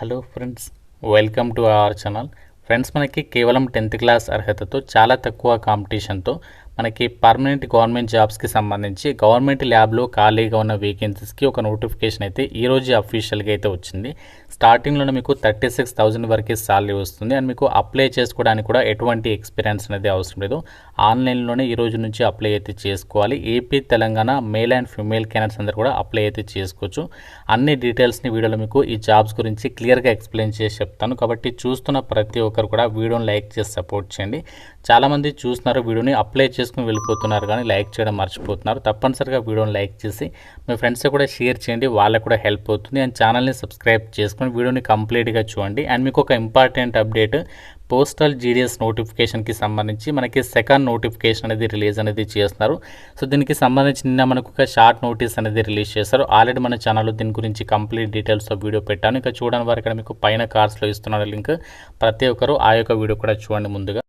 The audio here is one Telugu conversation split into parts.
Hello friends, welcome to our channel. Friends, మనకి కేవలం 10th క్లాస్ అర్హతతో చాలా తక్కువ కాంపిటీషన్తో మనకి పర్మనెంట్ గవర్నమెంట్ జాబ్స్కి సంబంధించి గవర్నమెంట్ ల్యాబ్లో ఖాళీగా ఉన్న వేకెన్సీస్కి ఒక నోటిఫికేషన్ అయితే ఈరోజు అఫీషియల్గా అయితే వచ్చింది. స్టార్టింగ్లోనే మీకు 36,000 వరకు సాలరీ వస్తుంది. అండ్ మీకు అప్లై చేసుకోవడానికి కూడా ఎటువంటి ఎక్స్పీరియన్స్ అనేది అవసరం లేదు. ఆన్లైన్లోనే ఈ రోజు నుంచి అప్లై అయితే చేసుకోవాలి. AP, Telangana male and female candidates అందరూ కూడా అప్లై అయితే చేసుకోవచ్చు. అన్ని డీటెయిల్స్ని వీడియోలో మీకు ఈ జాబ్స్ గురించి క్లియర్గా ఎక్స్ప్లెయిన్ చేసి చెప్తాను. కాబట్టి చూస్తున్న ప్రతి ఒక్కరు కూడా వీడియోని లైక్ చేసి సపోర్ట్ చేయండి. చాలామంది చూస్తున్నారు, వీడియోని అప్లై చేసుకుని వెళ్ళిపోతున్నారు కానీ లైక్ చేయడం మర్చిపోతున్నారు. తప్పనిసరిగా వీడియోని లైక్ చేసి మీ ఫ్రెండ్స్ కూడా షేర్ చేయండి, వాళ్ళకు కూడా హెల్ప్ అవుతుంది. అండ్ ఛానల్ని సబ్స్క్రైబ్ చేసుకుని వీడియోని కంప్లీట్గా చూడండి. అండ్ మీకు ఒక ఇంపార్టెంట్ అప్డేట్, పోస్టల్ జీడీఎస్ నోటిఫికేషన్కి సంబంధించి మనకి సెకండ్ నోటిఫికేషన్ అనేది రిలీజ్ అనేది చేస్తున్నారు. సో దీనికి సంబంధించి నిన్న మనకు ఒక షార్ట్ నోటీస్ అనేది రిలీజ్ చేస్తారు. ఆల్రెడీ మన ఛానల్లో దీని గురించి కంప్లీట్ డీటెయిల్స్తో వీడియో పెట్టాను. ఇంకా చూడని వారు ఇక్కడ మీకు పైన కార్డ్స్లో ఇస్తున్నారు లింక్. ప్రతి ఒక్కరు ఆ యొక్క వీడియో కూడా చూడండి. ముందుగా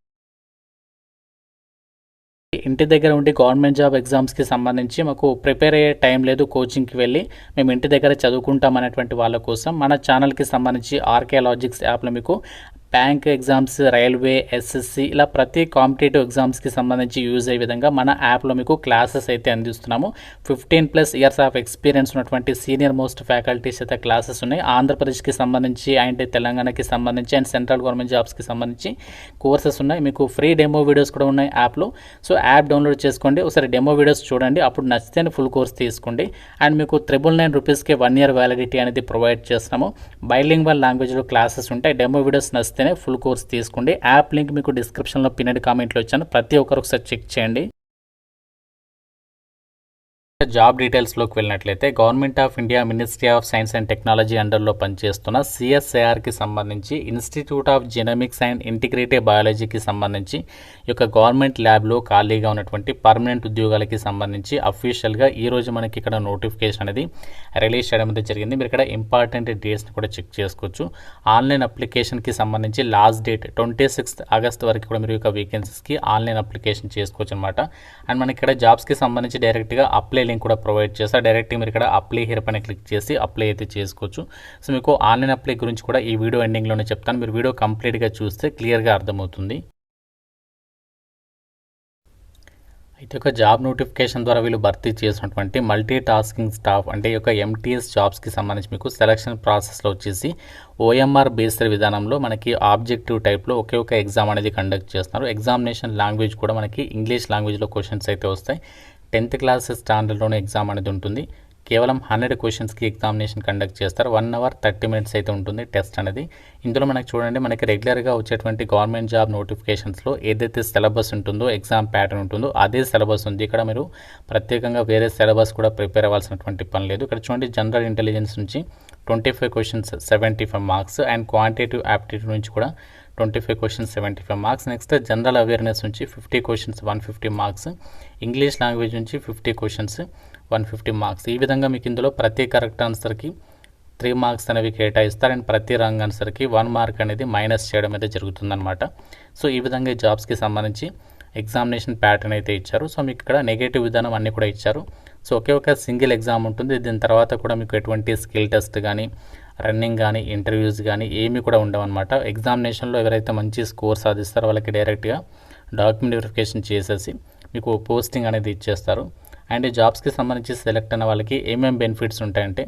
ఇంటి దగ్గర ఉండి గవర్నమెంట్ జాబ్ ఎగ్జామ్స్కి సంబంధించి మాకు ప్రిపేర్ అయ్యే టైం లేదు, కోచింగ్కి వెళ్ళి మేము ఇంటి దగ్గర చదువుకుంటాం అనేటువంటి వాళ్ళ కోసం మన ఛానల్కి సంబంధించి ఆర్కే లాజిక్స్ యాప్లో మీకు బ్యాంక్ ఎగ్జామ్స్, రైల్వే, ఎస్ఎస్సి ఇలా ప్రతి కాంపిటేటివ్ ఎగ్జామ్స్కి సంబంధించి యూజ్ అయ్యే విధంగా మన యాప్లో మీకు క్లాసెస్ అయితే అందిస్తున్నాము. 15+ ఇయర్స్ ఆఫ్ ఎక్స్పీరియన్స్ ఉన్నటువంటి సీనియర్ మోస్ట్ ఫ్యాకల్టీస్ అయితే క్లాసెస్ ఉన్నాయి. ఆంధ్రప్రదేశ్కి సంబంధించి అండ్ తెలంగాణకి సంబంధించి అండ్ సెంట్రల్ గవర్నమెంట్ జాబ్స్కి సంబంధించి కోర్సెస్ ఉన్నాయి. మీకు ఫ్రీ డెమో వీడియోస్ కూడా ఉన్నాయి యాప్లో. సో యాప్ డౌన్లోడ్ చేసుకోండి, ఒకసారి డెమో వీడియోస్ చూడండి, అప్పుడు నచ్చితేనే ఫుల్ కోర్స్ తీసుకోండి. అండ్ మీకు 999 రూపీస్కి 1 year వ్యాలిడిటీ అనేది ప్రొవైడ్ చేస్తున్నాము. బైలింగ్వల్ లాంగ్వేజ్లో క్లాసెస్ ఉంటాయి. డెమో వీడియోస్ నచ్చితే ఫుల్ కోర్స్ తీసుకోండి. యాప్ లింక్ మీకు డిస్క్రిప్షన్లో పిన్నెడ్ కామెంట్లో ఇచ్చాను, ప్రతి ఒక్కరు ఒకసారి చెక్ చేయండి. జాబ్ డీటెయిల్స్లోకి వెళ్ళినట్లయితే government of India ministry of science and technology అండర్లో పనిచేస్తున్న సిఎస్ఐఆర్కి సంబంధించి institute of genomics and integrative బయాలజీకి సంబంధించి ఈ యొక్క గవర్నమెంట్ ల్యాబ్లో ఖాళీగా ఉన్నటువంటి పర్మనెంట్ ఉద్యోగాలకి సంబంధించి అఫీషియల్గా ఈరోజు మనకి ఇక్కడ నోటిఫికేషన్ అనేది రిలీజ్ చేయడం అయితే జరిగింది. మీరు ఇక్కడ ఇంపార్టెంట్ డేట్స్ని కూడా చెక్ చేసుకోవచ్చు. ఆన్లైన్ అప్లికేషన్కి సంబంధించి లాస్ట్ డేట్ 26th August వరకు కూడా మీరు యొక్క వేకెన్సీస్కి ఆన్లైన్ అప్లికేషన్ చేసుకోవచ్చు అనమాట. అండ్ మనకి ఇక్కడ జాబ్స్కి సంబంధించి డైరెక్ట్గా అప్లై లింక్ కూడా ప్రొవైడ్ చేస్తారు. డైరెక్ట్గా మీరు ఇక్కడ అప్లై హియర్ పైన క్లిక్ చేసి అప్లై అయితే చేసుకోవచ్చు. సో మీకు ఆన్లైన్ అప్లై గురించి కూడా ఈ వీడియో ఎండింగ్లోనే చెప్తాను. మీరు వీడియో కంప్లీట్గా చూస్తే క్లియర్గా అర్థమవుతుంది. అయితే ఒక జాబ్ నోటిఫికేషన్ ద్వారా వీళ్ళు భర్తీ చేసినటువంటి మల్టీ టాస్కింగ్ స్టాఫ్ అంటే ఈ యొక్క ఎంటీఎస్ జాబ్స్కి సంబంధించి మీకు సెలక్షన్ ప్రాసెస్లో వచ్చేసి ఓఎంఆర్ బేస్డ్ విధానంలో మనకి ఆబ్జెక్టివ్ టైప్లో ఒకే ఒక ఎగ్జామ్ అనేది కండక్ట్ చేస్తున్నారు. ఎగ్జామినేషన్ లాంగ్వేజ్ కూడా మనకి ఇంగ్లీష్ లాంగ్వేజ్లో క్వశ్చన్స్ అయితే వస్తాయి. 10th క్లాస్ స్టాండర్డ్లోనే ఎగ్జామ్ అనేది ఉంటుంది. కేవలం 100 క్వశ్చన్స్కి ఎగ్జామినేషన్ కండక్ట్ చేస్తారు. 1 hour 30 minutes అయితే ఉంటుంది టెస్ట్ అనేది. ఇందులో మనకి చూడండి, మనకి రెగ్యులర్గా వచ్చేటువంటి గవర్నమెంట్ జాబ్ నోటిఫికేషన్స్లో ఏదైతే సిలబస్ ఉంటుందో, ఎగ్జామ్ ప్యాటర్న్ ఉంటుందో అదే సిలబస్ ఉంది. ఇక్కడ మీరు ప్రత్యేకంగా వేరే సిలబస్ కూడా ప్రిపేర్ అవ్వాల్సినటువంటి పని లేదు. ఇక్కడ చూడండి, జనరల్ ఇంటెలిజెన్స్ నుంచి 25 questions 75 marks and quantitative aptitude నుంచి కూడా 25 questions 75 marks. Next general awareness నుంచి 50 questions 150 marks. ఇంగ్లీష్ లాంగ్వేజ్ నుంచి 50 questions 150 marks. ఈ విధంగా మీకు ఇందులో ప్రతి కరెక్ట్ ఆన్సర్కి 3 marks అనేవి కేటాయిస్తారు. అండ్ ప్రతి రాంగ్ ఆన్సర్కి 1 mark అనేది మైనస్ చేయడం అయితే జరుగుతుందన్నమాట. సో ఈ విధంగా ఈ జాబ్స్కి సంబంధించి ఎగ్జామినేషన్ ప్యాటర్న్ అయితే ఇచ్చారు. సో మీకు ఇక్కడ నెగటివ్ విధానం అన్నీ కూడా ఇచ్చారు. సో ఒకే ఒక సింగిల్ ఎగ్జామ్ ఉంటుంది. దీని తర్వాత కూడా మీకు ఎటువంటి స్కిల్ టెస్ట్ కానీ, రన్నింగ్ కానీ, ఇంటర్వ్యూస్ కానీ ఏమీ కూడా ఉండవన్నమాట. ఎగ్జామినేషన్లో ఎవరైతే మంచి స్కోర్ సాధిస్తారో వాళ్ళకి డైరెక్ట్గా డాక్యుమెంట్ వెరిఫికేషన్ చేసేసి మీకు పోస్టింగ్ అనేది ఇచ్చేస్తారు. అండ్ ఈ జాబ్స్కి సంబంధించి సెలెక్ట్ అయిన వాళ్ళకి ఏమేమి బెనిఫిట్స్ ఉంటాయంటే,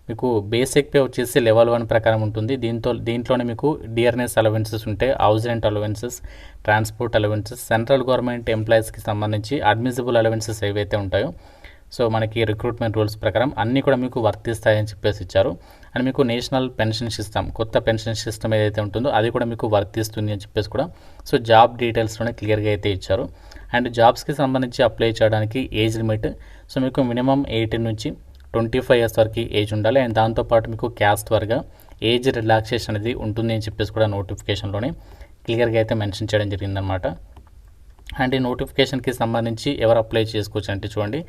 మీకు బేసిక్ పే వచ్చేసి లెవెల్ 1 ప్రకారం ఉంటుంది. దీంట్లోనే మీకు డియర్నెస్ అలవెన్సెస్ ఉంటాయి, house rent allowances, transport allowances, central government ఎంప్లాయీస్కి సంబంధించి అడ్మిసిబుల్ అలవెన్సెస్ ఏవైతే ఉంటాయో సో మనకి రిక్రూట్మెంట్ రూల్స్ ప్రకారం అన్నీ కూడా మీకు వర్తిస్తాయని చెప్పేసి ఇచ్చారు. అండ్ మీకు నేషనల్ పెన్షన్ సిస్టమ్, కొత్త పెన్షన్ సిస్టమ్ ఏదైతే ఉంటుందో అది కూడా మీకు వర్తిస్తుంది అని చెప్పేసి కూడా సో జాబ్ డీటెయిల్స్లోనే క్లియర్గా అయితే ఇచ్చారు. అండ్ జాబ్స్కి సంబంధించి అప్లై చేయడానికి ఏజ్ లిమిట్, సో మీకు మినిమం 18 నుంచి 25 years వరకు ఏజ్ ఉండాలి. అండ్ దాంతోపాటు మీకు క్యాస్ట్ వరగా ఏజ్ రిలాక్సేషన్ అనేది ఉంటుంది అని చెప్పేసి కూడా నోటిఫికేషన్లోనే క్లియర్గా అయితే మెన్షన్ చేయడం జరిగిందనమాట. అండ్ ఈ నోటిఫికేషన్కి సంబంధించి ఎవరు అప్లై చేసుకోవచ్చు అంటే చూడండి,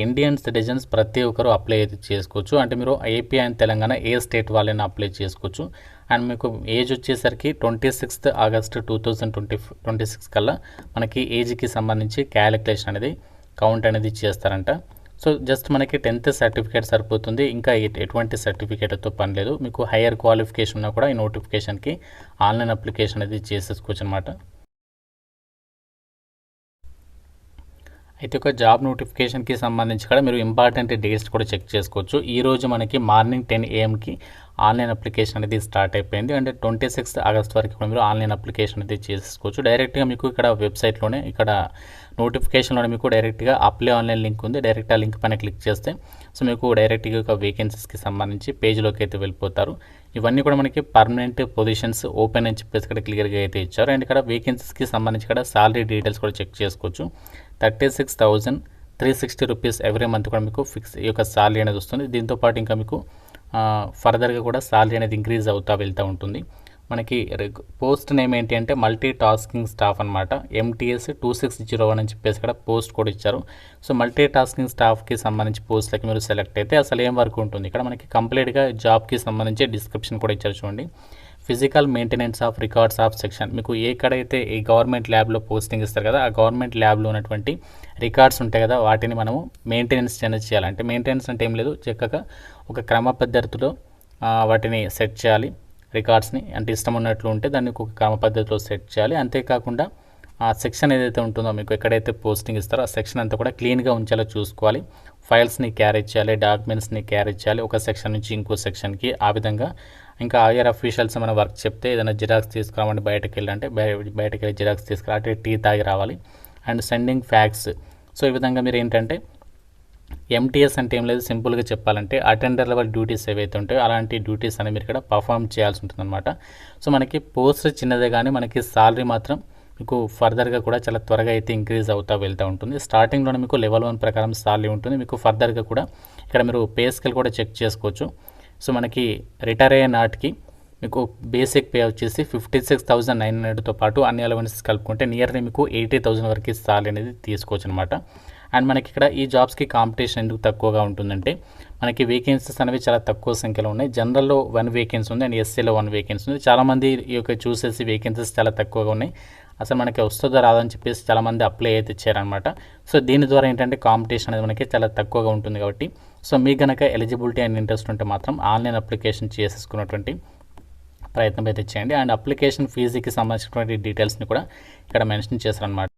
ఇండియన్ సిటిజన్స్ ప్రతి ఒక్కరు అప్లై అయితే చేసుకోవచ్చు. అంటే మీరు AP and Telangana A state వాళ్ళైనా అప్లై చేసుకోవచ్చు. అండ్ మీకు ఏజ్ వచ్చేసరికి 26th August 2026 కల్లా మనకి ఏజ్కి సంబంధించి క్యాలిక్యులేషన్ అనేది కౌంట్ అనేది చేస్తారంట. సో జస్ట్ మనకి 10th సర్టిఫికేట్ సరిపోతుంది. ఇంకా ఎటువంటి సర్టిఫికేట్‌తో పని లేదు. మీకు హైయర్ క్వాలిఫికేషన్ ఉన్నా కూడా ఈ నోటిఫికేషన్‌కి ఆన్‌లైన్ అప్లికేషన్ అనేది చేసేసుకోవచ్చు అనమాట. అయితే ఒక జాబ్ నోటిఫికేషన్కి సంబంధించి కూడా మీరు ఇంపార్టెంట్ డేట్స్ కూడా చెక్ చేసుకోవచ్చు. ఈరోజు మనకి మార్నింగ్ 10 AM ఆన్లైన్ అప్లికేషన్ అనేది స్టార్ట్ అయిపోయింది. అంటే 26 ఆగస్ట్ వరకు కూడా మీరు ఆన్లైన్ అప్లికేషన్ అనేది చేసేసుకోవచ్చు. డైరెక్ట్గా మీకు ఇక్కడ వెబ్సైట్లోనే ఇక్కడ నోటిఫికేషన్లోనే మీకు డైరెక్ట్గా అప్లై ఆన్లైన్ లింక్ ఉంది. డైరెక్ట్ ఆ లింక్ పైన క్లిక్ చేస్తే సో మీకు డైరెక్ట్గా ఒక వేకెన్సీస్కి సంబంధించి పేజ్లోకి అయితే వెళ్ళిపోతారు. ఇవన్నీ కూడా మనకి పర్మనెంట్ పొజిషన్స్ ఓపెన్ అని చెప్పేసి ఇక్కడ క్లియర్గా అయితే ఇచ్చారు. అండ్ ఇక్కడ వేకెన్సీస్కి సంబంధించి కూడా సాలరీ డీటెయిల్స్ కూడా చెక్ చేసుకోవచ్చు. 36,360 రూపీస్ ఎవ్రీ మంత్ కూడా మీకు ఫిక్స్ ఈ యొక్క సాలరీ అనేది వస్తుంది. దీంతోపాటు ఇంకా మీకు ఫర్దర్గా కూడా సాలరీ అనేది ఇంక్రీజ్ అవుతూ వెళ్తూ ఉంటుంది. మనకి పోస్ట్ నేమ్ ఏంటి అంటే మల్టీ టాస్కింగ్ స్టాఫ్ అనమాట. MTS 2601 అని చెప్పేసి ఇక్కడ పోస్ట్ కూడా ఇచ్చారు. సో మల్టీ టాస్కింగ్ స్టాఫ్కి సంబంధించి పోస్ట్లకి మీరు సెలెక్ట్ అయితే అసలు ఏం వర్క్ ఉంటుంది, ఇక్కడ మనకి కంప్లీట్గా జాబ్కి సంబంధించి డిస్క్రిప్షన్ కూడా ఇచ్చారు చూడండి. Physical maintenance of records of section. మీకు ఎక్కడైతే ఈ గవర్నమెంట్ ల్యాబ్లో పోస్టింగ్ ఇస్తారు కదా, ఆ గవర్నమెంట్ ల్యాబ్లో ఉన్నటువంటి రికార్డ్స్ ఉంటాయి కదా, వాటిని మనము మెయింటెనెన్స్ అనేది చేయాలి. అంటే మెయింటెనెన్స్ అంటే ఏం లేదు, చక్కగా ఒక క్రమ పద్ధతిలో వాటిని సెట్ చేయాలి. రికార్డ్స్ని అంటే ఇష్టం ఉన్నట్లు ఉంటే దాన్ని ఒక క్రమ పద్ధతిలో సెట్ చేయాలి. అంతేకాకుండా ఆ సెక్షన్ ఏదైతే ఉంటుందో మీకు ఎక్కడైతే పోస్టింగ్ ఇస్తారో ఆ సెక్షన్ అంతా కూడా క్లీన్గా ఉంచేలా చూసుకోవాలి. ఫైల్స్ని క్యారీ చేయాలి, డాక్యుమెంట్స్ని క్యారీ చేయాలి ఒక సెక్షన్ నుంచి ఇంకో సెక్షన్కి. ఆ విధంగా ఇంకా హైయర్ అఫీషియల్స్ ఏమైనా వర్క్ చెప్తే ఏదైనా జిరాక్స్ తీసుకురామంటే బయటకు వెళ్ళంటే బయటకు వెళ్ళి జిరాక్స్ తీసుకురా, అటు టీ తాగి రావాలి. And sending fax. సో ఈ విధంగా మీరు ఏంటంటే MTS అంటే ఏం లేదు, సింపుల్గా చెప్పాలంటే అటెండర్ లెవెల్ డ్యూటీస్ ఏవైతే ఉంటాయో అలాంటి డ్యూటీస్ అనేవి మీరు ఇక్కడ పర్ఫామ్ చేయాల్సి ఉంటుందన్నమాట. సో మనకి పోస్ట్ చిన్నదే కానీ మనకి సాలరీ మాత్రం మీకు ఫర్దర్గా కూడా చాలా త్వరగా అయితే ఇంక్రీజ్ అవుతూ వెళ్తూ ఉంటుంది. స్టార్టింగ్లోనే మీకు లెవెల్ 1 ప్రకారం సాలరీ ఉంటుంది. మీకు ఫర్దర్గా కూడా ఇక్కడ మీరు పే స్కేల్ కూడా చెక్ చేసుకోవచ్చు. సో మనకి రిటైర్ అయ్యే నాటికి మీకు బేసిక్ పే వచ్చేసి 56,900తో పాటు అన్ని అలవెన్సెస్ కలుపుకుంటే నియర్లీ మీకు 80,000 వరకు సాలరీ అనేది తీసుకోవచ్చు అనమాట. అండ్ మనకి ఇక్కడ ఈ జాబ్స్కి కాంపిటీషన్ ఎందుకు తక్కువగా ఉంటుందంటే మనకి వేకెన్సీస్ అనేవి చాలా తక్కువ సంఖ్యలో ఉన్నాయి. జనరల్లో 1 వేకెన్సీ ఉంది అండ్ SCలో 1 వేకెన్సీ ఉంది. చాలామంది ఈ యొక్క చూసేసి వేకెన్సీస్ చాలా తక్కువగా ఉన్నాయి, అసలు మనకి వస్తుందో రాదని చెప్పేసి చాలామంది అప్లై అయితే ఇచ్చారనమాట. సో దీని ద్వారా ఏంటంటే కాంపిటీషన్ అనేది మనకి చాలా తక్కువగా ఉంటుంది. కాబట్టి సో మీకు కనుక ఎలిజిబిలిటీ అండ్ ఇంట్రెస్ట్ ఉంటే మాత్రం ఆన్లైన్ అప్లికేషన్ చేసేసుకున్నటువంటి ప్రయత్నం అయితే చేయండి. అండ్ అప్లికేషన్ ఫీజుకి సంబంధించినటువంటి డీటెయిల్స్ని కూడా ఇక్కడ మెన్షన్ చేశారనమాట.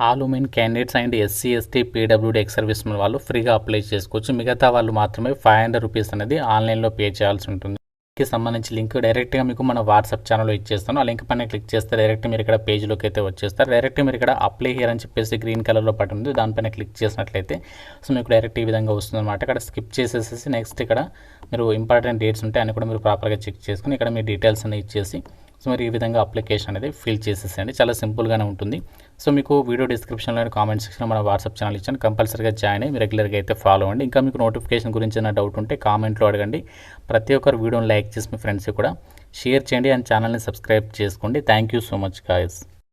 All women candidates and SC ST PWD ex service వాళ్ళు ఫ్రీగా అప్లై చేసుకోవచ్చు. మిగతా వాళ్ళు మాత్రమే 500 రూపీస్ అనేది ఆన్లైన్లో పే చేయాల్సి ఉంటుంది. కి సంబంధించి లింక్ డైరెక్ట్గా మీకు మన వాట్సాప్ ఛానల్లో ఇచ్చేస్తాను. ఆ లింక్ పైన క్లిక్ చేస్తే డైరెక్ట్ మీరు ఇక్కడ పేజ్లోకి అయితే వచ్చేస్తారు. డైరెక్ట్ మీరు ఇక్కడ అప్లై హియర్ అని చెప్పేసి గ్రీన్ కలర్లో బటన్ ఉంది, దానిపైన క్లిక్ చేసినట్లయితే సో మీకు డైరెక్ట్ ఈ విధంగా వస్తుందన్నమాట. ఇక్కడ స్కిప్ చేసేసి నెక్స్ట్ ఇక్కడ మీరు ఇంపార్టెంట్ డేట్స్ ఉంటాయి అని కూడా మీరు ప్రాపర్గా చెక్ చేసుకుని ఇక్కడ మీ డీటెయిల్స్ అనేవి ఇచ్చేసి సో మీరు ఈ విధంగా అప్లికేషన్ అనేది ఫిల్ చేసేసేయండి. చాలా సింపుల్గానే ఉంటుంది. సో మీకు వీడియో డిస్క్రిప్షన్లో కామెంట్ సెక్షన్లో మన వాట్సాప్ ఛానల్ ఇచ్చాను, కంపల్సరీగా జాయిన్ అయ్యి రెగ్యులర్గా అయితే ఫాలో అవ్వండి. ఇంకా మీకు నోటిఫికేషన్ గురించి ఏమైనా డౌట్ ఉంటే కామెంట్లో అడగండి. ప్రతి ఒక్కరు వీడియోని లైక్ చేసి మీ ఫ్రెండ్స్కి కూడా షేర్ చేయండి అండ్ ఛానల్ని సబ్స్క్రైబ్ చేసుకోండి. Thank you so much guys.